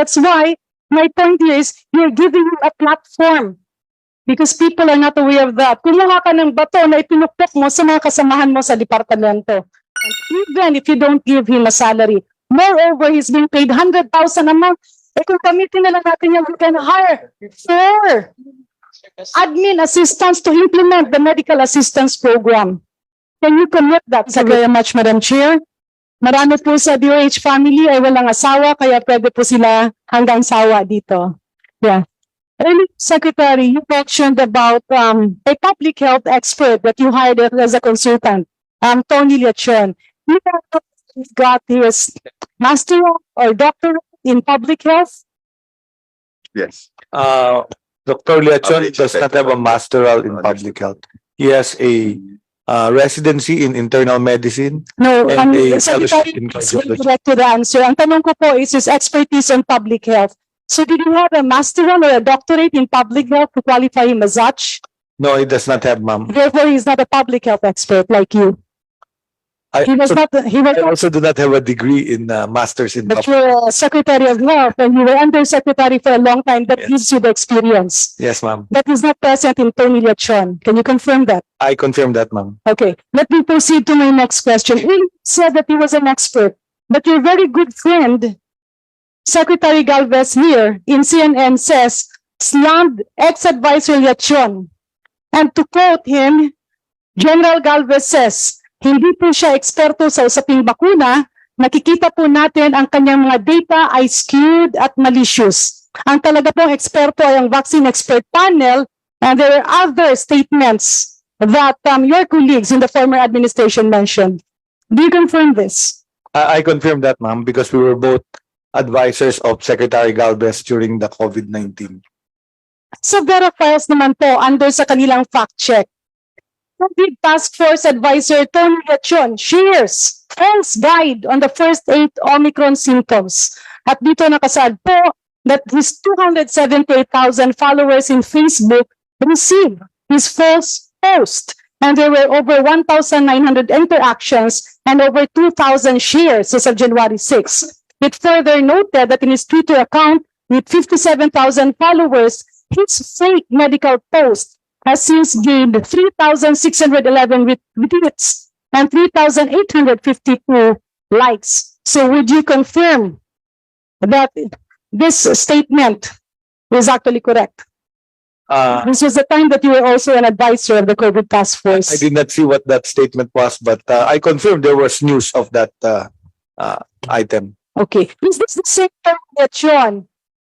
That's why my point here is you're giving him a platform because people are not aware of that. Kumuha ka ng bato na ipinukpok mo sa mga kasamahan mo sa departamento. And even if you don't give him a salary, moreover, he's being paid 100,000 a month. Eh kung gamitin na lang natin yan, we can hire 4 admin assistants to implement the medical assistance program. Can you commit that? Thank you very much, Madam Chair. Marami po sa DOH family ay walang asawa, kaya pwede po sila hanggang sawa dito. Yeah. Earlier, Secretary, you mentioned about a public health expert that you hired as a consultant, Tony Lechon. You got his master or doctorate in public health? Yes. Dr. Lechon does not have a masteral in public health. He has a residency in internal medicine. No, and a Secretary, fellowship in let's cardiology. direct to the answer. Ang tanong ko po is his expertise on public health. So did you have a masteral or a doctorate in public health to qualify him as such? No, he does not have, ma'am. Therefore, he's not a public health expert like you. He was not. He was I not. also do not have a degree in masters in But public. you're a Secretary of Health and you were undersecretary for a long time. That Yes. gives you the experience. Yes, ma'am. That is not present in Tony Lechon. Can you confirm that? I confirm that, ma'am. Okay. Let me proceed to my next question. You said that he was an expert, but your very good friend, Secretary Galvez here in CNN says, slammed ex-advisor Lechon. And to quote him, General Galvez says, hindi po siya eksperto sa usaping bakuna, nakikita po natin ang kanyang mga data ay skewed at malicious. Ang talaga pong eksperto ay ang vaccine expert panel, and there are other statements that your colleagues in the former administration mentioned. Do you confirm this? I confirm that, ma'am, because we were both advisors of Secretary Galvez during the COVID-19. So Vera files naman po under sa kanilang fact check. COVID Task Force Advisor Tony Lechon shares false guide on the first 8 Omicron symptoms. At dito nakasaad po that his 278,000 followers in Facebook received his false post. And there were over 1,900 interactions and over 2,000 shares as of January 6. It further noted that in his Twitter account with 57,000 followers, his fake medical post has since gained 3,611 retweets and 3,852 likes. So would you confirm that this statement is actually correct? This was the time that you were also an advisor of the COVID Task Force. I did not see what that statement was, but I confirm there was news of that item. Okay. Is this the same Tony Lechon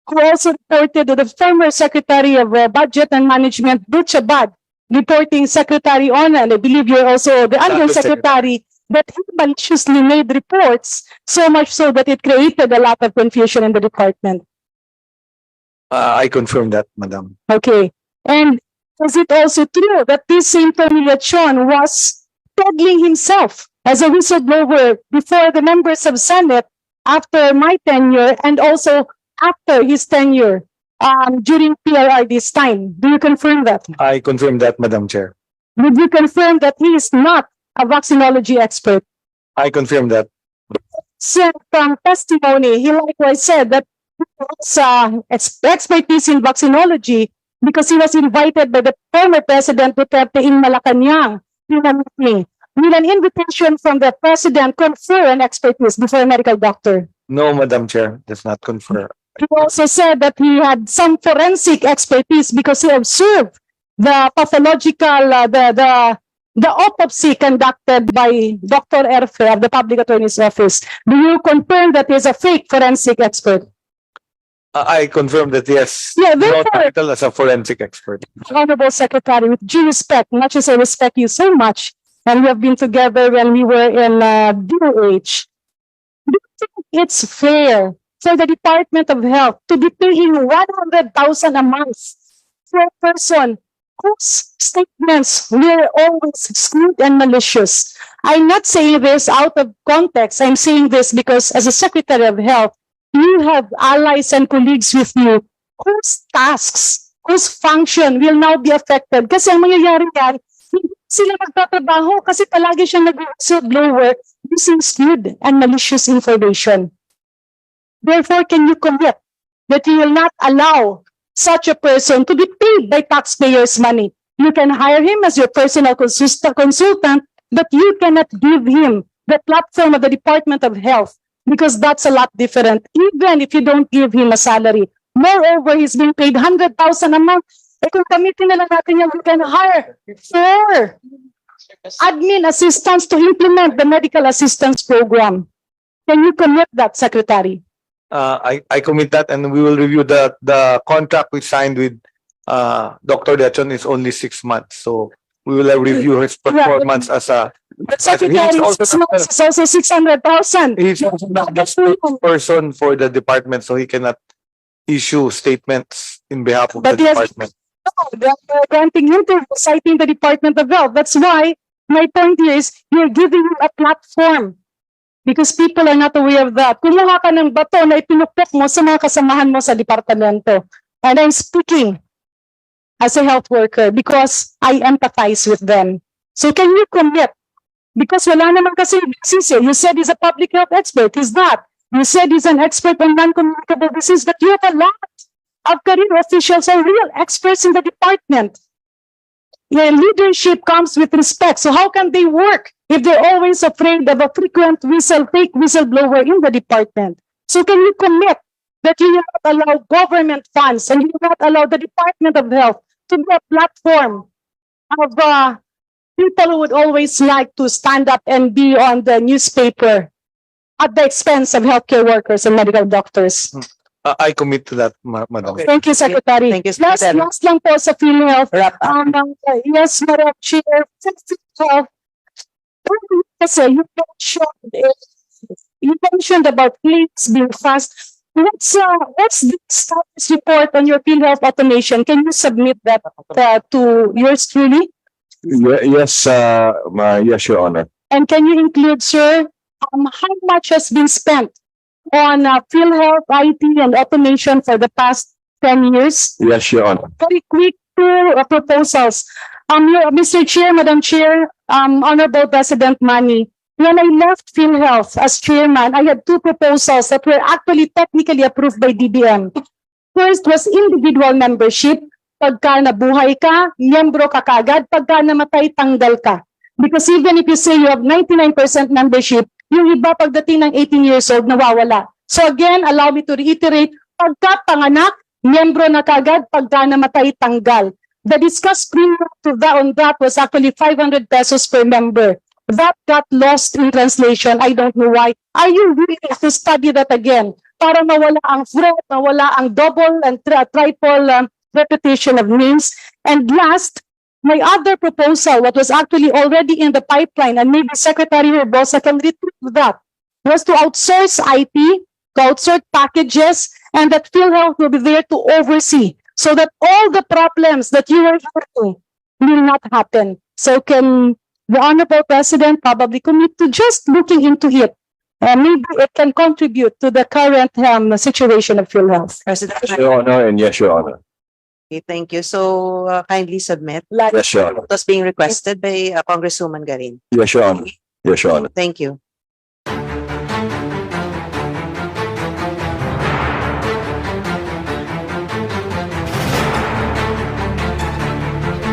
who also reported to the former Secretary of Budget and Management, Butchabad, reporting Secretary Ona, and I believe you're also the Undersecretary, that he maliciously made reports, so much so that it created a lot of confusion in the department. I confirm that, madam. Okay. And is it also true that this same Tony Lechon was peddling himself as a whistleblower before the members of Senate after my tenure and also after his tenure during PRR this time? Do you confirm that? I confirm that, Madam Chair. Would you confirm that he is not a vaccinology expert? I confirm that. So from testimony, he likewise said that he has expertise in vaccinology because he was invited by the former President Duterte in Malacanang in a meeting with an invitation from the President confer an expertise before a medical doctor. No, Madam Chair, does not confer. He also said that he had some forensic expertise because he observed the pathological, the autopsy conducted by Dr. Erfe of the Public Attorney's Office. Do you confirm that he is a fake forensic expert? I confirm that yes, Yeah, no therefore, title as a forensic expert. Honorable Secretary, with due respect, much as I respect you so much, and we have been together when we were in DOH, do you think it's fair for the Department of Health to be paying 100,000 a month for a person whose statements were always skewed and malicious? I'm not saying this out of context. I'm saying this because as a Secretary of Health, you have allies and colleagues with you whose tasks, whose function will now be affected. Kasi ang mangyayari yan, hindi sila magtatrabaho kasi palagi siyang nag-whistleblower using skewed and malicious information. Therefore, can you commit that you will not allow such a person to be paid by taxpayers' money. You can hire him as your personal consultant, but you cannot give him the platform of the Department of Health because that's a lot different, even if you don't give him a salary. Moreover, he's being paid 100,000 a month. Eh kung gamitin na lang natin yan, we can hire 4 admin assistants to implement the medical assistance program. Can you commit that, Secretary? I commit that, and we will review the contract we signed with Dr. Garin is only 6 months, so we will review his performance as a. But Secretary, He's also- it's also 600,000. He's also not the spokesperson for the department, so he cannot issue statements in behalf of the But yes, department. They're granting him to citing the Department of Health. That's why my point here is you're giving him a platform because people are not aware of that. Kumuha ka ng bato na ipinupok mo sa mga kasamahan mo sa departamento. And I'm speaking as a health worker because I empathize with them. So can you commit? Because wala naman kasi disease. You said he's a public health expert. He's not. You said he's an expert on non-communicable disease, but you have a lot of career officials are real experts in the department. Your leadership comes with respect. So how can they work if they're always afraid of a frequent fake whistleblower in the department? So can you commit that you will not allow government funds and you will not allow the Department of Health to be a platform of people who would always like to stand up and be on the newspaper at the expense of healthcare workers and medical doctors? I commit to that, Madam. Okay. Thank you, Secretary. Thank you, Last Secretary. lang po sa PhilHealth. Wrap up. Yes, Madam Chair. Kasi you mentioned about claims being fast. What's the status report on your PhilHealth automation? Can you submit that to yours truly? Yes, yes, Your Honor. And can you include, sir, how much has been spent on PhilHealth, IT, and automation for the past 10 years? Yes, Your Honor. Very quick two proposals. Mr. Chair, Madam Chair, Honorable President Manny, when I left PhilHealth as chairman, I had 2 proposals that were actually technically approved by DBM. First was individual membership. Pagka nabuhay ka, miyembro ka kagad. Pagka namatay, tanggal ka. Because even if you say you have 99% membership, yung iba pagdating ng 18 years old, nawawala. So again, allow me to reiterate, pagka panganak, miyembro na kagad, pagka namatay, tanggal. The discussed premium on that was actually 500 pesos per member. That got lost in translation. I don't know why. Are you willing to study that again? Para mawala ang threat, mawala ang double and triple repetition of names. And last, my other proposal, what was actually already in the pipeline, and maybe Secretary Herbosa can retrieve that, was to outsource IT, to outsource packages, and that PhilHealth will be there to oversee so that all the problems that you are having will not happen. So can the Honorable President probably commit to just looking into it? Maybe it can contribute to the current situation of PhilHealth. President. Yes, Your Honor, and yes, Your Honor. Okay, thank you. So kindly submit. Like, Yes, Your Honor. It was being requested by Congresswoman Garin. Yes, Your Honor. Yes, Your Honor. Thank you.